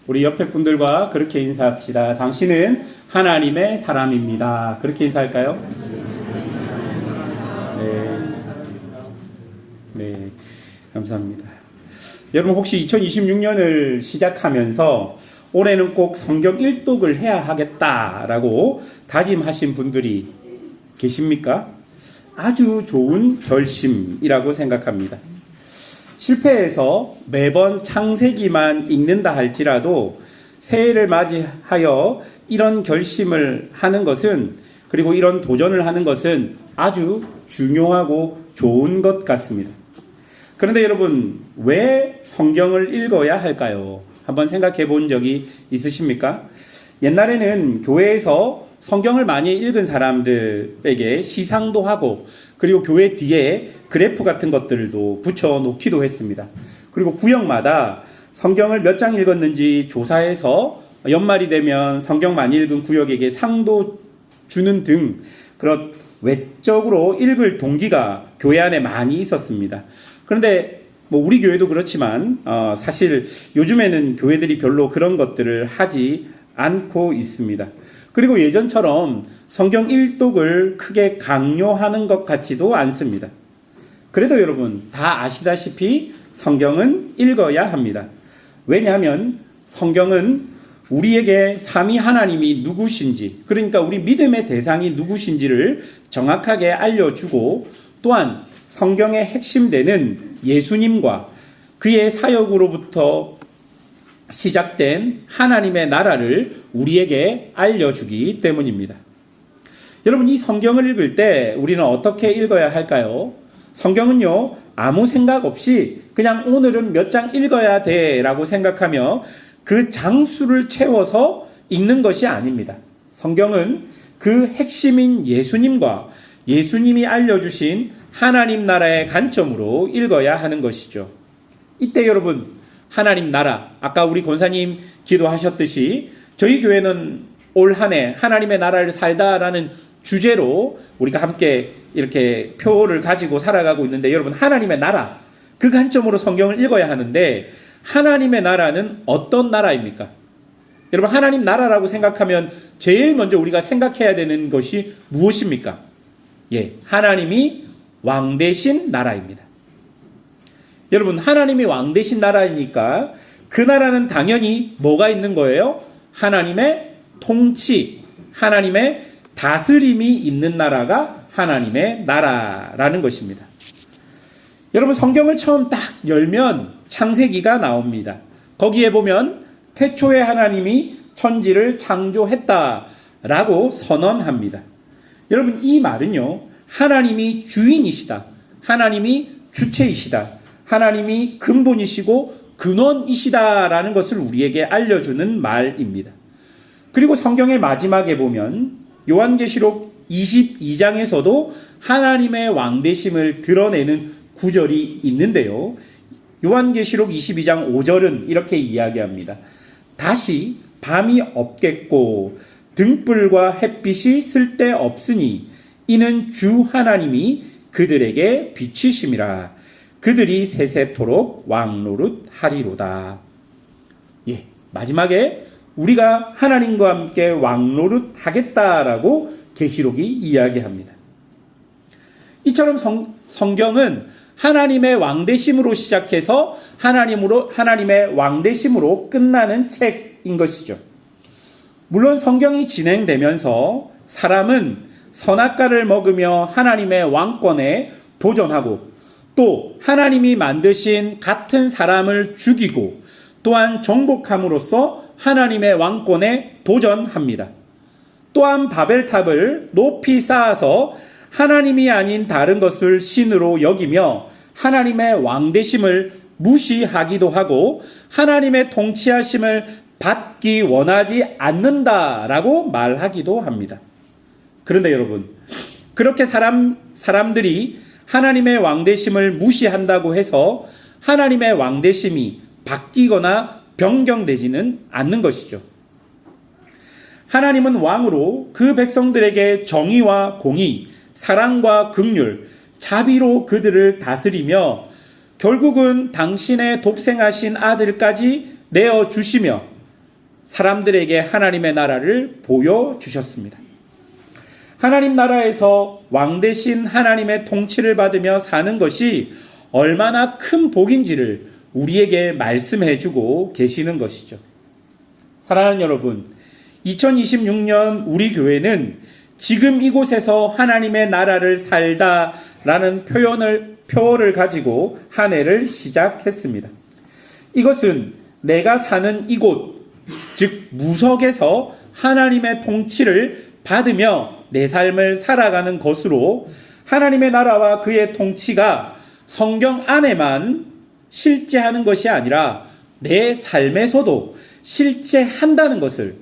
우리 옆에 분들과 그렇게 인사합시다. 당신은 하나님의 사람입니다. 그렇게 인사할까요? 네, 감사합니다. 여러분 혹시 2026년을 시작하면서 올해는 꼭 성경 일독을 해야 하겠다라고 다짐하신 분들이 계십니까? 아주 좋은 결심이라고 생각합니다. 실패해서 매번 창세기만 읽는다 할지라도 새해를 맞이하여 이런 결심을 하는 것은, 그리고 이런 도전을 하는 것은 아주 중요하고 좋은 것 같습니다. 그런데 여러분, 왜 성경을 읽어야 할까요? 한번 생각해 본 적이 있으십니까? 옛날에는 교회에서 성경을 많이 읽은 사람들에게 시상도 하고, 그리고 교회 뒤에 그래프 같은 것들도 붙여 놓기도 했습니다. 그리고 구역마다 성경을 몇 장 읽었는지 조사해서 연말이 되면 성경 많이 읽은 구역에게 상도 주는 등 그런 외적으로 읽을 동기가 교회 안에 많이 있었습니다. 그런데 우리 교회도 그렇지만 사실 요즘에는 교회들이 별로 그런 것들을 하지 않고 있습니다. 그리고 예전처럼 성경 일독을 크게 강요하는 것 같지도 않습니다. 그래도 여러분 다 아시다시피 성경은 읽어야 합니다. 왜냐하면 성경은 우리에게 삼위 하나님이 누구신지, 그러니까 우리 믿음의 대상이 누구신지를 정확하게 알려주고, 또한 성경의 핵심되는 예수님과 그의 사역으로부터 시작된 하나님의 나라를 우리에게 알려주기 때문입니다. 여러분, 이 성경을 읽을 때 우리는 어떻게 읽어야 할까요? 성경은요, 아무 생각 없이 그냥 오늘은 몇 장 읽어야 돼 라고 생각하며 그 장수를 채워서 읽는 것이 아닙니다. 성경은 그 핵심인 예수님과 예수님이 알려주신 하나님 나라의 관점으로 읽어야 하는 것이죠. 이때 여러분, 하나님 나라, 아까 우리 권사님 기도하셨듯이 저희 교회는 올 한 해 하나님의 나라를 살다라는 주제로 우리가 함께 이렇게 표를 가지고 살아가고 있는데, 여러분, 하나님의 나라, 그 관점으로 성경을 읽어야 하는데, 하나님의 나라는 어떤 나라입니까? 여러분, 하나님 나라라고 생각하면 제일 먼저 우리가 생각해야 되는 것이 무엇입니까? 하나님이 왕 되신 나라입니다. 여러분, 하나님이 왕 되신 나라이니까 그 나라는 당연히 뭐가 있는 거예요? 하나님의 통치, 하나님의 다스림이 있는 나라가 하나님의 나라라는 것입니다. 여러분, 성경을 처음 딱 열면 창세기가 나옵니다. 거기에 보면 태초에 하나님이 천지를 창조했다라고 선언합니다. 여러분, 이 말은요, 하나님이 주인이시다, 하나님이 주체이시다, 하나님이 근본이시고 근원이시다라는 것을 우리에게 알려주는 말입니다. 그리고 성경의 마지막에 보면 요한계시록 22장에서도 하나님의 왕되심을 드러내는 구절이 있는데요. 요한계시록 22장 5절은 이렇게 이야기합니다. 다시 밤이 없겠고 등불과 햇빛이 쓸데없으니 이는 주 하나님이 그들에게 빛이심이라. 그들이 세세토록 왕노릇 하리로다. 마지막에 우리가 하나님과 함께 왕노릇 하겠다라고 계시록이 이야기합니다. 이처럼 성경은 하나님의 왕되심으로 시작해서 하나님의 왕되심으로 끝나는 책인 것이죠. 물론 성경이 진행되면서 사람은 선악과를 먹으며 하나님의 왕권에 도전하고, 또 하나님이 만드신 같은 사람을 죽이고 또한 정복함으로써 하나님의 왕권에 도전합니다. 또한 바벨탑을 높이 쌓아서 하나님이 아닌 다른 것을 신으로 여기며 하나님의 왕되심을 무시하기도 하고 하나님의 통치하심을 받기 원하지 않는다라고 말하기도 합니다. 그런데 여러분, 그렇게 사람들이 하나님의 왕되심을 무시한다고 해서 하나님의 왕되심이 바뀌거나 변경되지는 않는 것이죠. 하나님은 왕으로 그 백성들에게 정의와 공의, 사랑과 긍휼, 자비로 그들을 다스리며 결국은 당신의 독생하신 아들까지 내어주시며 사람들에게 하나님의 나라를 보여주셨습니다. 하나님 나라에서 왕 대신 하나님의 통치를 받으며 사는 것이 얼마나 큰 복인지를 우리에게 말씀해주고 계시는 것이죠. 사랑하는 여러분, 2026년 우리 교회는 지금 이곳에서 하나님의 나라를 살다라는 표어를 가지고 한 해를 시작했습니다. 이것은 내가 사는 이곳, 즉 무석에서 하나님의 통치를 받으며 내 삶을 살아가는 것으로 하나님의 나라와 그의 통치가 성경 안에만 실제하는 것이 아니라 내 삶에서도 실제한다는 것을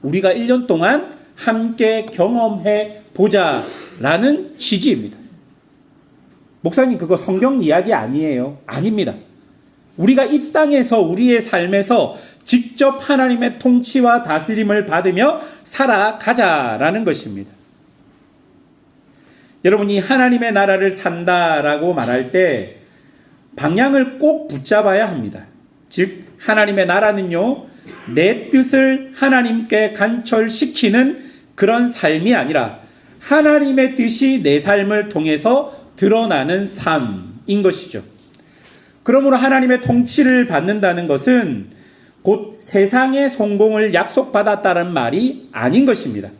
우리가 1년 동안 함께 경험해 보자라는 취지입니다. 목사님, 그거 성경 이야기 아니에요? 아닙니다. 우리가 이 땅에서 우리의 삶에서 직접 하나님의 통치와 다스림을 받으며 살아가자라는 것입니다. 여러분이 하나님의 나라를 산다라고 말할 때 방향을 꼭 붙잡아야 합니다. 즉 하나님의 나라는요, 내 뜻을 하나님께 간철시키는 그런 삶이 아니라 하나님의 뜻이 내 삶을 통해서 드러나는 삶인 것이죠. 그러므로 하나님의 통치를 받는다는 것은 곧 세상의 성공을 약속받았다는 말이 아닌 것입니다.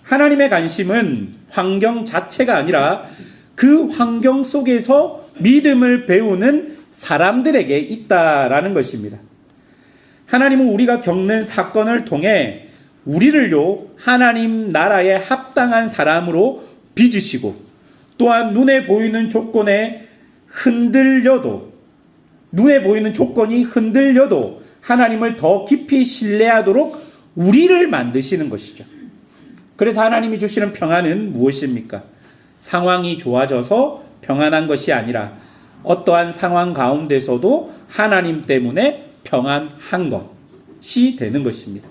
하나님의 관심은 환경 자체가 아니라 그 환경 속에서 믿음을 배우는 사람들에게 있다라는 것입니다. 하나님은 우리가 겪는 사건을 통해 우리를요, 하나님 나라에 합당한 사람으로 빚으시고 또한 눈에 보이는 조건이 흔들려도 하나님을 더 깊이 신뢰하도록 우리를 만드시는 것이죠. 그래서 하나님이 주시는 평안은 무엇입니까? 상황이 좋아져서 평안한 것이 아니라 어떠한 상황 가운데서도 하나님 때문에 평안한 것이 되는 것입니다.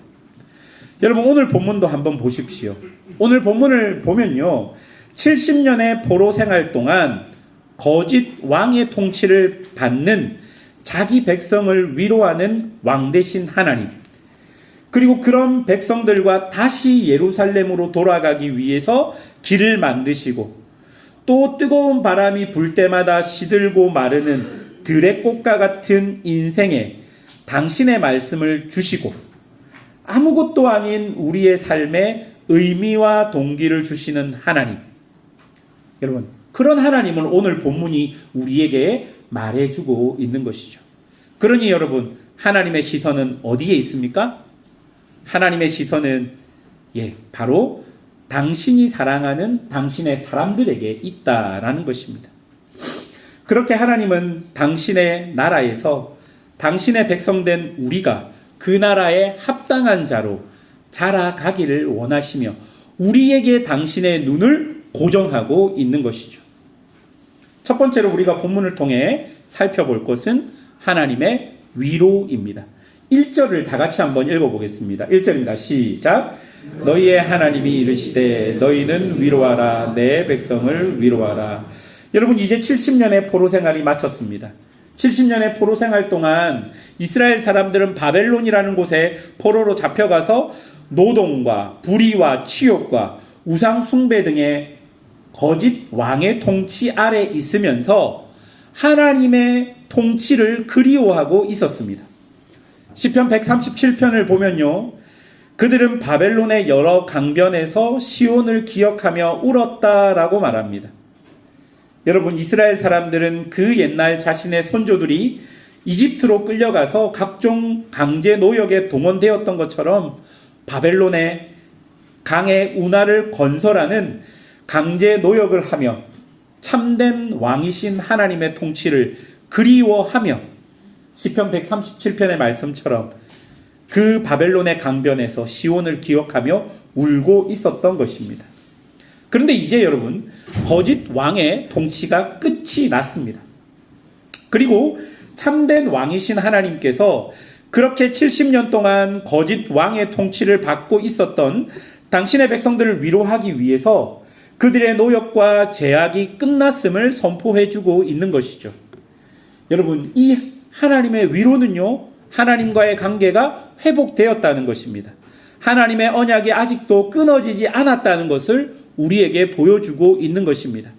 여러분, 오늘 본문도 한번 보십시오. 오늘 본문을 보면요, 70년의 포로 생활 동안 거짓 왕의 통치를 받는 자기 백성을 위로하는 왕 대신 하나님, 그리고 그런 백성들과 다시 예루살렘으로 돌아가기 위해서 길을 만드시고 또 뜨거운 바람이 불 때마다 시들고 마르는 들의 꽃과 같은 인생에 당신의 말씀을 주시고 아무것도 아닌 우리의 삶에 의미와 동기를 주시는 하나님. 여러분, 그런 하나님을 오늘 본문이 우리에게 말해주고 있는 것이죠. 그러니 여러분, 하나님의 시선은 어디에 있습니까? 하나님의 시선은 바로 당신이 사랑하는 당신의 사람들에게 있다라는 것입니다. 그렇게 하나님은 당신의 나라에서 당신의 백성된 우리가 그 나라에 합당한 자로 자라가기를 원하시며 우리에게 당신의 눈을 고정하고 있는 것이죠. 첫 번째로 우리가 본문을 통해 살펴볼 것은 하나님의 위로입니다. 1절을 다 같이 한번 읽어보겠습니다. 1절입니다. 시작. 너희의 하나님이 이르시되 너희는 위로하라. 내 백성을 위로하라. 여러분, 이제 70년의 포로 생활이 마쳤습니다. 70년의 포로 생활 동안 이스라엘 사람들은 바벨론이라는 곳에 포로로 잡혀가서 노동과 불의와 치욕과 우상 숭배 등의 거짓 왕의 통치 아래 있으면서 하나님의 통치를 그리워하고 있었습니다. 시편 137편을 보면요, 그들은 바벨론의 여러 강변에서 시온을 기억하며 울었다라고 말합니다. 여러분, 이스라엘 사람들은 그 옛날 자신의 선조들이 이집트로 끌려가서 각종 강제 노역에 동원되었던 것처럼 바벨론의 강의 운하를 건설하는 강제 노역을 하며 참된 왕이신 하나님의 통치를 그리워하며 시편 137편의 말씀처럼 그 바벨론의 강변에서 시온을 기억하며 울고 있었던 것입니다. 그런데 이제 여러분, 거짓 왕의 통치가 끝이 났습니다. 그리고 참된 왕이신 하나님께서 그렇게 70년 동안 거짓 왕의 통치를 받고 있었던 당신의 백성들을 위로하기 위해서 그들의 노역과 제약이 끝났음을 선포해주고 있는 것이죠. 여러분, 이 하나님의 위로는요, 하나님과의 관계가 회복되었다는 것입니다. 하나님의 언약이 아직도 끊어지지 않았다는 것을 우리에게 보여주고 있는 것입니다.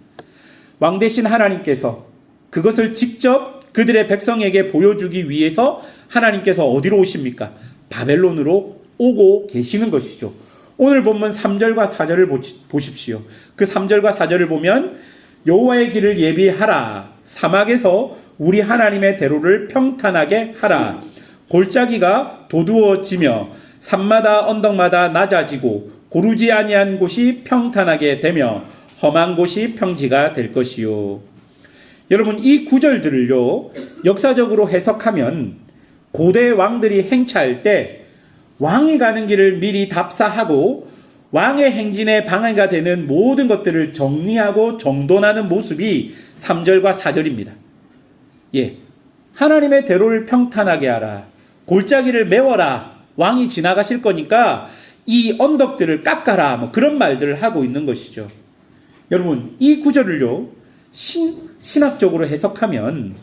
왕 대신 하나님께서 그것을 직접 그들의 백성에게 보여주기 위해서 하나님께서 어디로 오십니까? 바벨론으로 오고 계시는 것이죠. 오늘 본문 3절과 4절을 보십시오. 그 3절과 4절을 보면 여호와의 길을 예비하라. 사막에서 우리 하나님의 대로를 평탄하게 하라. 골짜기가 도두어지며 산마다 언덕마다 낮아지고 고르지 아니한 곳이 평탄하게 되며 험한 곳이 평지가 될 것이요. 여러분, 이 구절들을요, 역사적으로 해석하면 고대 왕들이 행차할 때 왕이 가는 길을 미리 답사하고 왕의 행진에 방해가 되는 모든 것들을 정리하고 정돈하는 모습이 3절과 4절입니다. 예, 하나님의 대로를 평탄하게 하라. 골짜기를 메워라. 왕이 지나가실 거니까 이 언덕들을 깎아라. 뭐 그런 말들을 하고 있는 것이죠. 여러분, 이 구절을요, 신학적으로 해석하면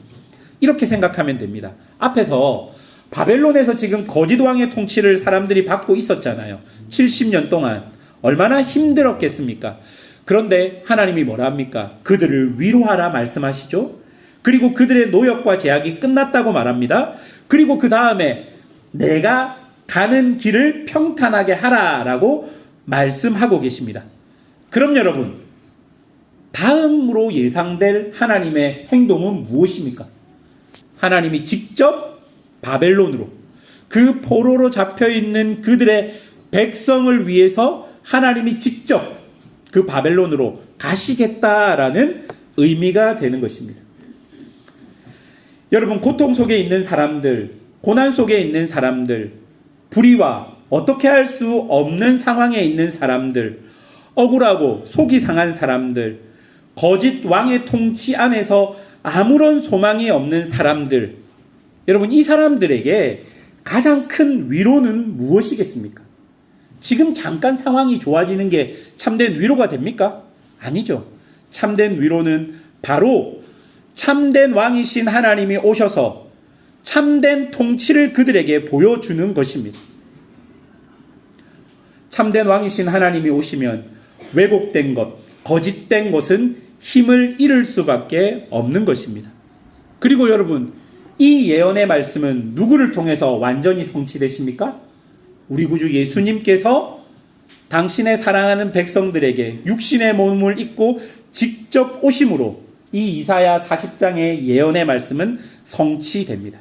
이렇게 생각하면 됩니다. 앞에서 바벨론에서 지금 거짓 왕의 통치를 사람들이 받고 있었잖아요. 70년 동안. 얼마나 힘들었겠습니까? 그런데 하나님이 뭐라 합니까? 그들을 위로하라 말씀하시죠. 그리고 그들의 노역과 제약이 끝났다고 말합니다. 그리고 그 다음에 내가 가는 길을 평탄하게 하라라고 말씀하고 계십니다. 그럼 여러분, 다음으로 예상될 하나님의 행동은 무엇입니까? 하나님이 직접 바벨론으로, 그 포로로 잡혀있는 그들의 백성을 위해서 하나님이 직접 그 바벨론으로 가시겠다라는 의미가 되는 것입니다. 여러분, 고통 속에 있는 사람들, 고난 속에 있는 사람들, 불의와 어떻게 할 수 없는 상황에 있는 사람들, 억울하고 속이 상한 사람들, 거짓 왕의 통치 안에서 아무런 소망이 없는 사람들, 여러분, 이 사람들에게 가장 큰 위로는 무엇이겠습니까? 지금 잠깐 상황이 좋아지는 게 참된 위로가 됩니까? 아니죠. 참된 위로는 바로 참된 왕이신 하나님이 오셔서 참된 통치를 그들에게 보여주는 것입니다. 참된 왕이신 하나님이 오시면 왜곡된 것, 거짓된 것은 힘을 잃을 수밖에 없는 것입니다. 그리고 여러분, 이 예언의 말씀은 누구를 통해서 완전히 성취되십니까? 우리 구주 예수님께서 당신의 사랑하는 백성들에게 육신의 몸을 입고 직접 오심으로 이 이사야 40장의 예언의 말씀은 성취됩니다.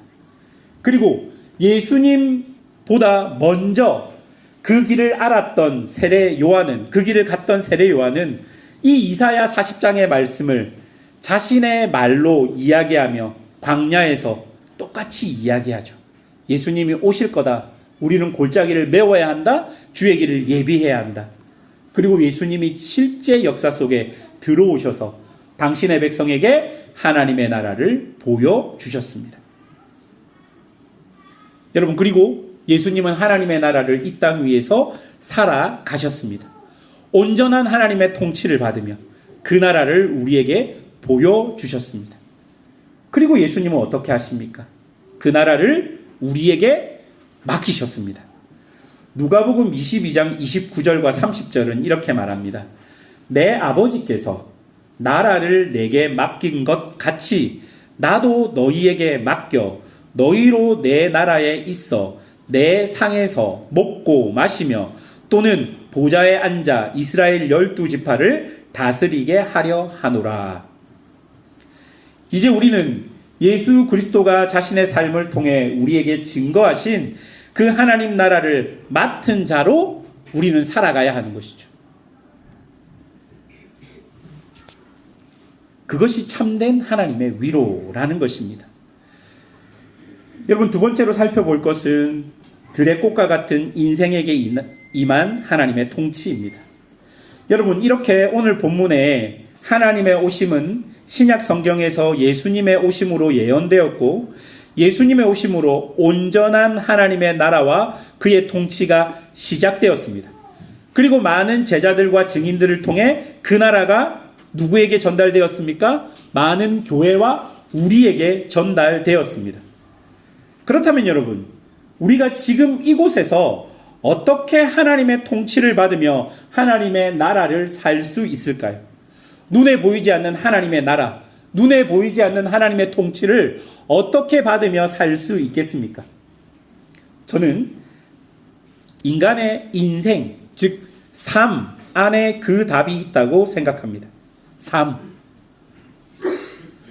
그리고 예수님보다 먼저 그 길을 알았던 세례 요한은, 그 길을 갔던 세례 요한은 이 이사야 40장의 말씀을 자신의 말로 이야기하며 광야에서 똑같이 이야기하죠. 예수님이 오실 거다. 우리는 골짜기를 메워야 한다. 주의 길을 예비해야 한다. 그리고 예수님이 실제 역사 속에 들어오셔서 당신의 백성에게 하나님의 나라를 보여주셨습니다. 여러분, 그리고 예수님은 하나님의 나라를 이 땅 위에서 살아가셨습니다. 온전한 하나님의 통치를 받으며 그 나라를 우리에게 보여주셨습니다. 그리고 예수님은 어떻게 하십니까? 그 나라를 우리에게 맡기셨습니다. 누가복음 22장 29절과 30절은 이렇게 말합니다. 내 아버지께서 나라를 내게 맡긴 것 같이 나도 너희에게 맡겨 너희로 내 나라에 있어 내 상에서 먹고 마시며 또는 보좌에 앉아 이스라엘 12지파를 다스리게 하려 하노라. 이제 우리는 예수 그리스도가 자신의 삶을 통해 우리에게 증거하신 그 하나님 나라를 맡은 자로 우리는 살아가야 하는 것이죠. 그것이 참된 하나님의 위로라는 것입니다. 여러분, 두 번째로 살펴볼 것은 들의 꽃과 같은 인생에게 임한 하나님의 통치입니다. 여러분, 이렇게 오늘 본문에 하나님의 오심은 신약 성경에서 예수님의 오심으로 예언되었고 예수님의 오심으로 온전한 하나님의 나라와 그의 통치가 시작되었습니다. 그리고 많은 제자들과 증인들을 통해 그 나라가 누구에게 전달되었습니까? 많은 교회와 우리에게 전달되었습니다. 그렇다면 여러분, 우리가 지금 이곳에서 어떻게 하나님의 통치를 받으며 하나님의 나라를 살 수 있을까요? 눈에 보이지 않는 하나님의 나라, 눈에 보이지 않는 하나님의 통치를 어떻게 받으며 살 수 있겠습니까? 저는 인간의 인생, 즉 삶 안에 그 답이 있다고 생각합니다. 삶.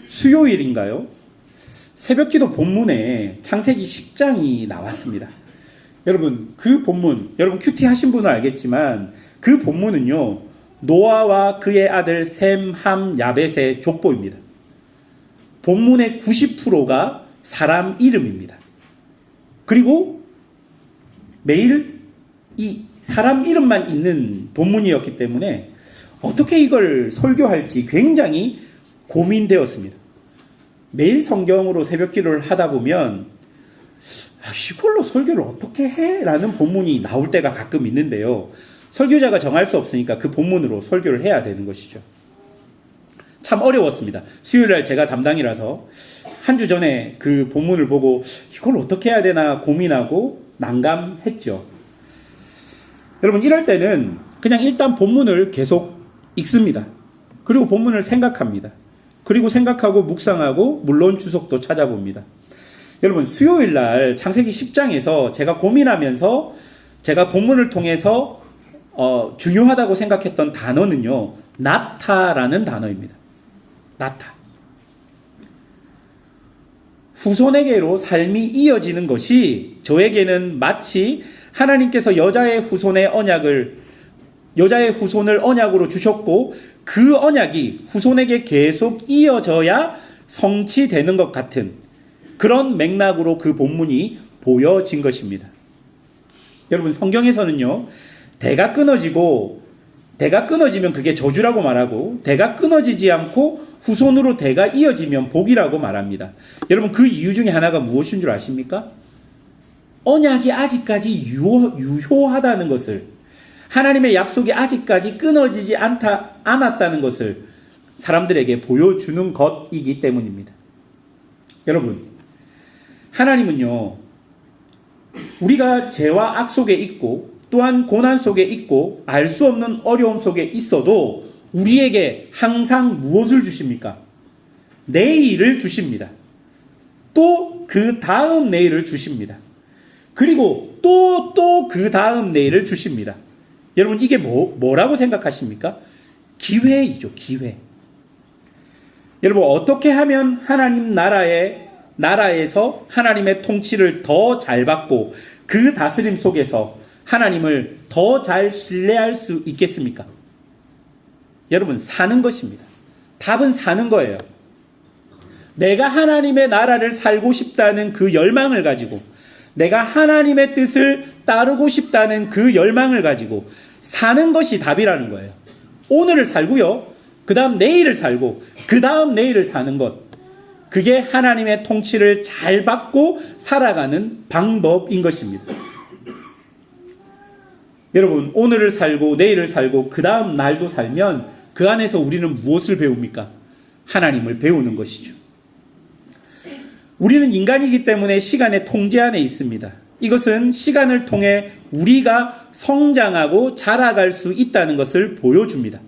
수요일인가요? 새벽기도 본문에 창세기 10장이 나왔습니다. 여러분, 그 본문, 여러분 큐티 하신 분은 알겠지만 그 본문은요, 노아와 그의 아들 셈, 함, 야벳의 족보입니다. 본문의 90%가 사람 이름입니다. 그리고 매일 이 사람 이름만 있는 본문이었기 때문에 어떻게 이걸 설교할지 굉장히 고민되었습니다. 매일 성경으로 새벽 기도를 하다 보면 이걸로 설교를 어떻게 해? 라는 본문이 나올 때가 가끔 있는데요. 설교자가 정할 수 없으니까 그 본문으로 설교를 해야 되는 것이죠. 참 어려웠습니다. 수요일날 제가 담당이라서 한 주 전에 그 본문을 보고 이걸 어떻게 해야 되나 고민하고 난감했죠. 여러분, 이럴 때는 그냥 일단 본문을 계속 읽습니다. 그리고 본문을 생각합니다. 그리고 생각하고 묵상하고 물론 주석도 찾아봅니다. 여러분, 수요일날 창세기 10장에서 제가 고민하면서 제가 본문을 통해서 중요하다고 생각했던 단어는요, 나타라는 단어입니다. 나타. 후손에게로 삶이 이어지는 것이 저에게는 마치 하나님께서 여자의 후손을 언약으로 주셨고 그 언약이 후손에게 계속 이어져야 성취되는 것 같은 그런 맥락으로 그 본문이 보여진 것입니다. 여러분, 성경에서는요, 대가 끊어지면 그게 저주라고 말하고 대가 끊어지지 않고 후손으로 대가 이어지면 복이라고 말합니다. 여러분, 그 이유 중에 하나가 무엇인 줄 아십니까? 언약이 아직까지 유효하다는 것을, 하나님의 약속이 아직까지 끊어지지 않았다는 것을 사람들에게 보여주는 것이기 때문입니다. 여러분, 하나님은요, 우리가 죄와 악 속에 있고 또한 고난 속에 있고 알 수 없는 어려움 속에 있어도 우리에게 항상 무엇을 주십니까? 내일을 주십니다. 또 그 다음 내일을 주십니다. 그리고 또 그 다음 내일을 주십니다. 여러분, 이게 뭐라고 생각하십니까? 기회이죠, 기회. 여러분, 어떻게 하면 하나님 나라에서 하나님의 통치를 더 잘 받고 그 다스림 속에서 하나님을 더 잘 신뢰할 수 있겠습니까? 여러분, 사는 것입니다. 답은 사는 거예요. 내가 하나님의 나라를 살고 싶다는 그 열망을 가지고, 내가 하나님의 뜻을 따르고 싶다는 그 열망을 가지고 사는 것이 답이라는 거예요. 오늘을 살고요, 그 다음 내일을 살고 그 다음 내일을 사는 것, 그게 하나님의 통치를 잘 받고 살아가는 방법인 것입니다. 여러분, 오늘을 살고 내일을 살고 그 다음 날도 살면 그 안에서 우리는 무엇을 배웁니까? 하나님을 배우는 것이죠. 우리는 인간이기 때문에 시간의 통제 안에 있습니다. 이것은 시간을 통해 우리가 성장하고 자라갈 수 있다는 것을 보여줍니다.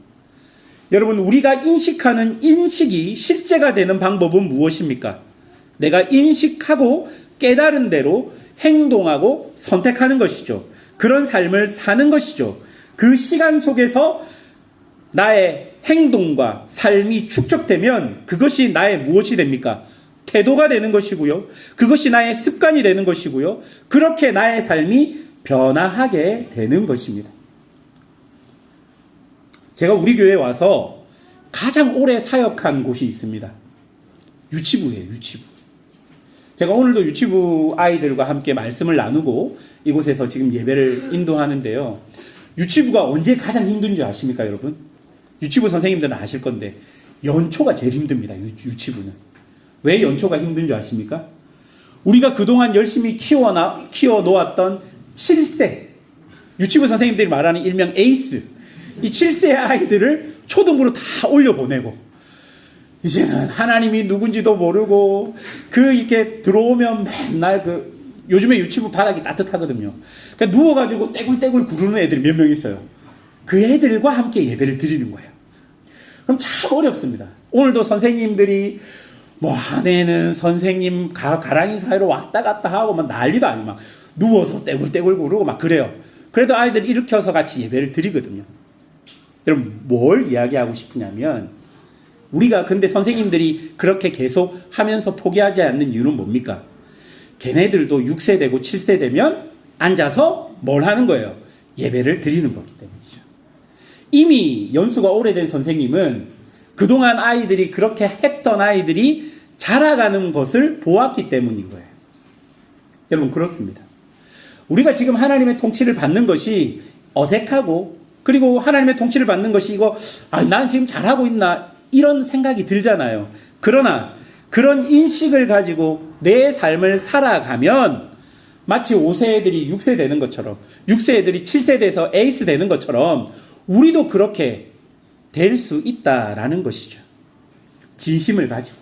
여러분, 우리가 인식하는 인식이 실제가 되는 방법은 무엇입니까? 내가 인식하고 깨달은 대로 행동하고 선택하는 것이죠. 그런 삶을 사는 것이죠. 그 시간 속에서 나의 행동과 삶이 축적되면 그것이 나의 무엇이 됩니까? 태도가 되는 것이고요. 그것이 나의 습관이 되는 것이고요. 그렇게 나의 삶이 변화하게 되는 것입니다. 제가 우리 교회에 와서 가장 오래 사역한 곳이 있습니다. 유치부예요, 유치부. 제가 오늘도 유치부 아이들과 함께 말씀을 나누고 이곳에서 지금 예배를 인도하는데요. 유치부가 언제 가장 힘든 줄 아십니까, 여러분? 유치부 선생님들은 아실 건데 연초가 제일 힘듭니다, 유치부는. 왜 연초가 힘든 줄 아십니까? 우리가 그동안 열심히 키워 놓았던 7세, 유치부 선생님들이 말하는 일명 에이스, 이 7세 아이들을 초등부로 다 올려보내고 이제는 하나님이 누군지도 모르고 이렇게 들어오면 맨날 요즘에 유치부 바닥이 따뜻하거든요. 그러니까 누워가지고 떼굴떼굴 구르는 애들이 몇 명 있어요. 그 애들과 함께 예배를 드리는 거예요. 그럼 참 어렵습니다. 오늘도 선생님들이 아내는 선생님 가랑이 사이로 왔다 갔다 하고 막 난리도 아니고 막 누워서 떼굴떼굴 구르고 막 그래요. 그래도 아이들 일으켜서 같이 예배를 드리거든요. 여러분, 뭘 이야기하고 싶으냐면, 우리가 근데 선생님들이 그렇게 계속 하면서 포기하지 않는 이유는 뭡니까? 걔네들도 6세 되고 7세 되면 앉아서 뭘 하는 거예요? 예배를 드리는 거기 때문이죠. 이미 연수가 오래된 선생님은 그동안 아이들이 그렇게 했던 아이들이 자라가는 것을 보았기 때문인 거예요. 여러분, 그렇습니다. 우리가 지금 하나님의 통치를 받는 것이 어색하고, 그리고 하나님의 통치를 받는 것이 난 지금 잘하고 있나, 이런 생각이 들잖아요. 그러나 그런 인식을 가지고 내 삶을 살아가면 마치 5세 애들이 6세 되는 것처럼, 6세 애들이 7세 돼서 에이스 되는 것처럼 우리도 그렇게 될 수 있다라는 것이죠. 진심을 가지고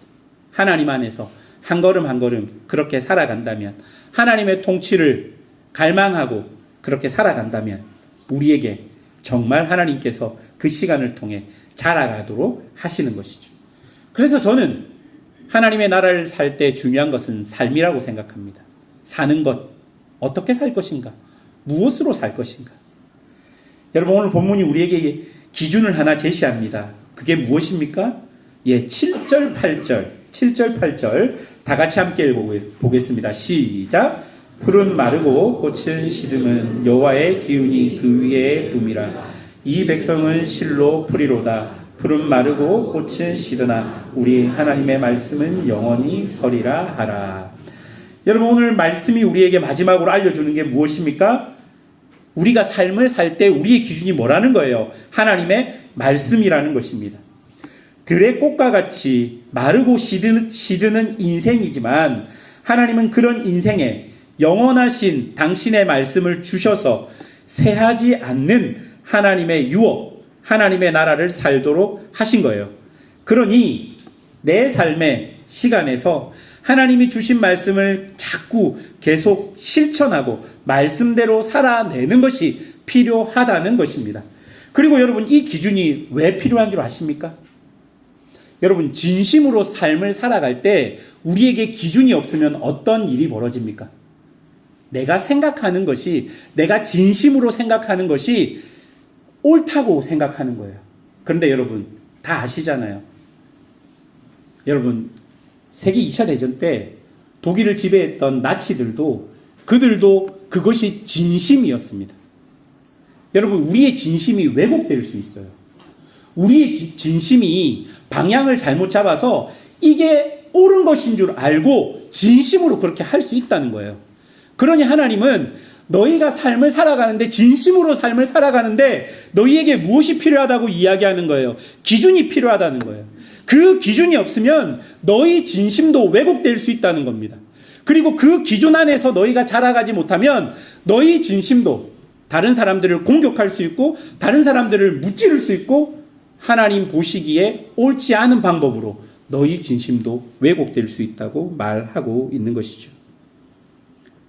하나님 안에서 한 걸음 한 걸음 그렇게 살아간다면, 하나님의 통치를 갈망하고 그렇게 살아간다면 우리에게 정말 하나님께서 그 시간을 통해 자라가도록 하시는 것이죠. 그래서 저는 하나님의 나라를 살 때 중요한 것은 삶이라고 생각합니다. 사는 것, 어떻게 살 것인가? 무엇으로 살 것인가? 여러분, 오늘 본문이 우리에게 기준을 하나 제시합니다. 그게 무엇입니까? 7절, 8절 다 같이 함께 읽어보겠습니다. 시작! 풀은 마르고 꽃은 시듬은 여호와의 기운이 그 위에 붐이라. 이 백성은 실로 풀이로다. 풀은 마르고 꽃은 시드나 우리 하나님의 말씀은 영원히 서리라 하라. 여러분, 오늘 말씀이 우리에게 마지막으로 알려주는 게 무엇입니까? 우리가 삶을 살 때 우리의 기준이 뭐라는 거예요? 하나님의 말씀이라는 것입니다. 들의 꽃과 같이 마르고 시드는 인생이지만, 하나님은 그런 인생에 영원하신 당신의 말씀을 주셔서 쇠하지 않는 하나님의 유업, 하나님의 나라를 살도록 하신 거예요. 그러니 내 삶의 시간에서 하나님이 주신 말씀을 자꾸 계속 실천하고 말씀대로 살아내는 것이 필요하다는 것입니다. 그리고 여러분, 이 기준이 왜 필요한 줄 아십니까? 여러분, 진심으로 삶을 살아갈 때 우리에게 기준이 없으면 어떤 일이 벌어집니까? 내가 생각하는 것이, 내가 진심으로 생각하는 것이 옳다고 생각하는 거예요. 그런데 여러분, 다 아시잖아요. 여러분, 세계 2차 대전 때 독일을 지배했던 나치들도, 그들도 그것이 진심이었습니다. 여러분, 우리의 진심이 왜곡될 수 있어요. 우리의 진심이 방향을 잘못 잡아서 이게 옳은 것인 줄 알고 진심으로 그렇게 할 수 있다는 거예요. 그러니 하나님은 너희가 삶을 살아가는데, 진심으로 삶을 살아가는데 너희에게 무엇이 필요하다고 이야기하는 거예요? 기준이 필요하다는 거예요. 그 기준이 없으면 너희 진심도 왜곡될 수 있다는 겁니다. 그리고 그 기준 안에서 너희가 자라가지 못하면 너희 진심도 다른 사람들을 공격할 수 있고, 다른 사람들을 무찌를 수 있고, 하나님 보시기에 옳지 않은 방법으로 너희 진심도 왜곡될 수 있다고 말하고 있는 것이죠.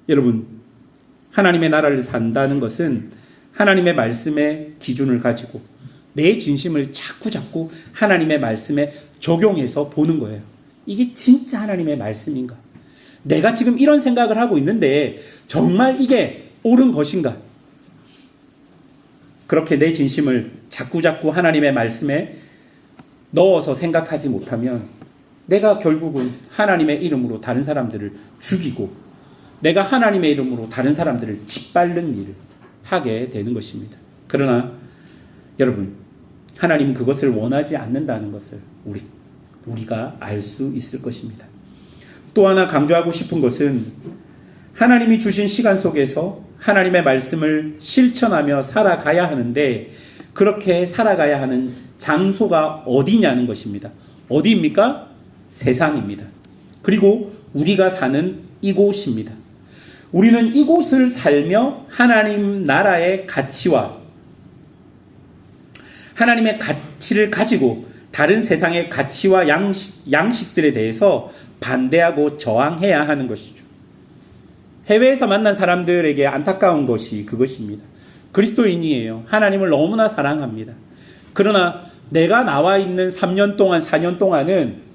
여러분, 하나님의 나라를 산다는 것은 하나님의 말씀의 기준을 가지고 내 진심을 자꾸 하나님의 말씀에 적용해서 보는 거예요. 이게 진짜 하나님의 말씀인가? 내가 지금 이런 생각을 하고 있는데 정말 이게 옳은 것인가? 그렇게 내 진심을 자꾸 하나님의 말씀에 넣어서 생각하지 못하면 내가 결국은 하나님의 이름으로 다른 사람들을 죽이고, 내가 하나님의 이름으로 다른 사람들을 짓밟는 일을 하게 되는 것입니다. 그러나 여러분, 하나님은 그것을 원하지 않는다는 것을 우리가 알 수 있을 것입니다. 또 하나 강조하고 싶은 것은, 하나님이 주신 시간 속에서 하나님의 말씀을 실천하며 살아가야 하는데, 그렇게 살아가야 하는 장소가 어디냐는 것입니다. 어디입니까? 세상입니다. 그리고 우리가 사는 이곳입니다. 우리는 이곳을 살며 하나님 나라의 가치와 하나님의 가치를 가지고 다른 세상의 가치와 양식들에 대해서 반대하고 저항해야 하는 것이죠. 해외에서 만난 사람들에게 안타까운 것이 그것입니다. 그리스도인이에요. 하나님을 너무나 사랑합니다. 그러나 내가 나와 있는 3년 동안, 4년 동안은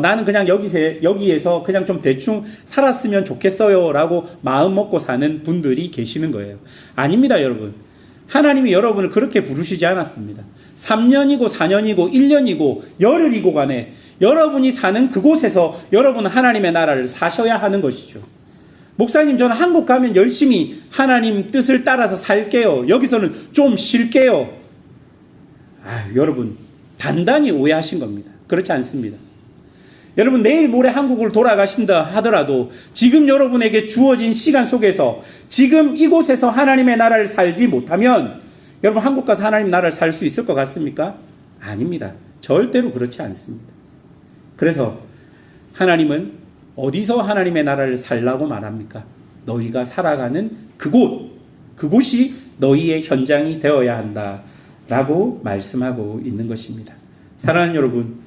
나는 그냥 여기에서 그냥 좀 대충 살았으면 좋겠어요 라고 마음 먹고 사는 분들이 계시는 거예요. 아닙니다, 여러분. 하나님이 여러분을 그렇게 부르시지 않았습니다. 3년이고 4년이고 1년이고 열흘이고 간에 여러분이 사는 그곳에서 여러분은 하나님의 나라를 사셔야 하는 것이죠. 목사님, 저는 한국 가면 열심히 하나님 뜻을 따라서 살게요. 여기서는 좀 쉴게요. 여러분, 단단히 오해하신 겁니다. 그렇지 않습니다. 여러분, 내일 모레 한국을 돌아가신다 하더라도 지금 여러분에게 주어진 시간 속에서 지금 이곳에서 하나님의 나라를 살지 못하면 여러분 한국 가서 하나님 나라를 살 수 있을 것 같습니까? 아닙니다. 절대로 그렇지 않습니다. 그래서 하나님은 어디서 하나님의 나라를 살라고 말합니까? 너희가 살아가는 그곳이 너희의 현장이 되어야 한다라고 말씀하고 있는 것입니다. 사랑하는 여러분,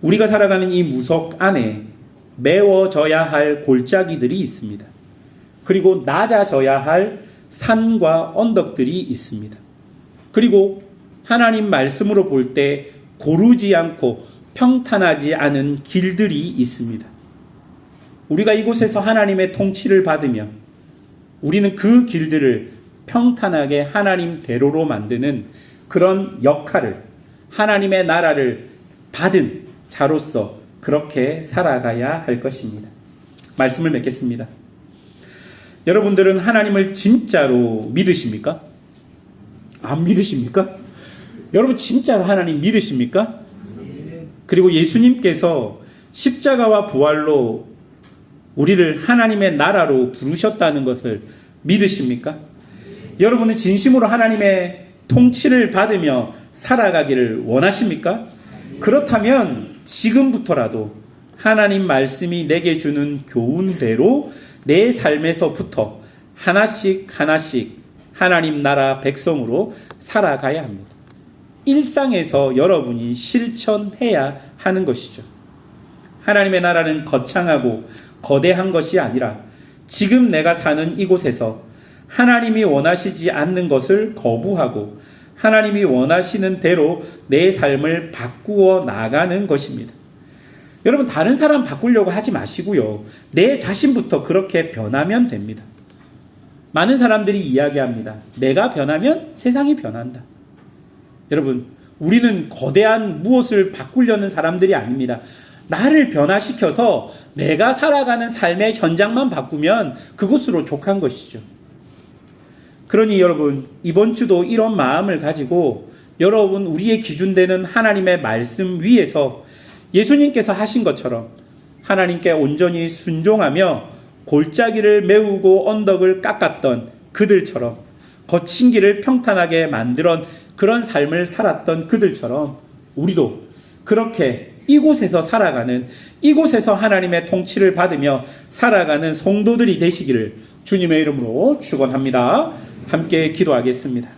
우리가 살아가는 이 무속 안에 메워져야 할 골짜기들이 있습니다. 그리고 낮아져야 할 산과 언덕들이 있습니다. 그리고 하나님 말씀으로 볼 때 고르지 않고 평탄하지 않은 길들이 있습니다. 우리가 이곳에서 하나님의 통치를 받으며 우리는 그 길들을 평탄하게 하나님대로로 만드는 그런 역할을, 하나님의 나라를 받은 자로서 그렇게 살아가야 할 것입니다. 말씀을 맺겠습니다. 여러분들은 하나님을 진짜로 믿으십니까? 안 믿으십니까? 여러분 진짜로 하나님 믿으십니까? 그리고 예수님께서 십자가와 부활로 우리를 하나님의 나라로 부르셨다는 것을 믿으십니까? 여러분은 진심으로 하나님의 통치를 받으며 살아가기를 원하십니까? 그렇다면 지금부터라도 하나님 말씀이 내게 주는 교훈대로 내 삶에서부터 하나씩 하나님 나라 백성으로 살아가야 합니다. 일상에서 여러분이 실천해야 하는 것이죠. 하나님의 나라는 거창하고 거대한 것이 아니라 지금 내가 사는 이곳에서 하나님이 원하시지 않는 것을 거부하고 하나님이 원하시는 대로 내 삶을 바꾸어 나가는 것입니다. 여러분, 다른 사람 바꾸려고 하지 마시고요. 내 자신부터 그렇게 변하면 됩니다. 많은 사람들이 이야기합니다. 내가 변하면 세상이 변한다. 여러분, 우리는 거대한 무엇을 바꾸려는 사람들이 아닙니다. 나를 변화시켜서 내가 살아가는 삶의 현장만 바꾸면 그것으로 족한 것이죠. 그러니 여러분, 이번 주도 이런 마음을 가지고 여러분, 우리의 기준되는 하나님의 말씀 위에서 예수님께서 하신 것처럼 하나님께 온전히 순종하며 골짜기를 메우고 언덕을 깎았던 그들처럼, 거친 길을 평탄하게 만들어 그런 삶을 살았던 그들처럼 우리도 그렇게 이곳에서 살아가는, 이곳에서 하나님의 통치를 받으며 살아가는 성도들이 되시기를 주님의 이름으로 축원합니다. 함께 기도하겠습니다.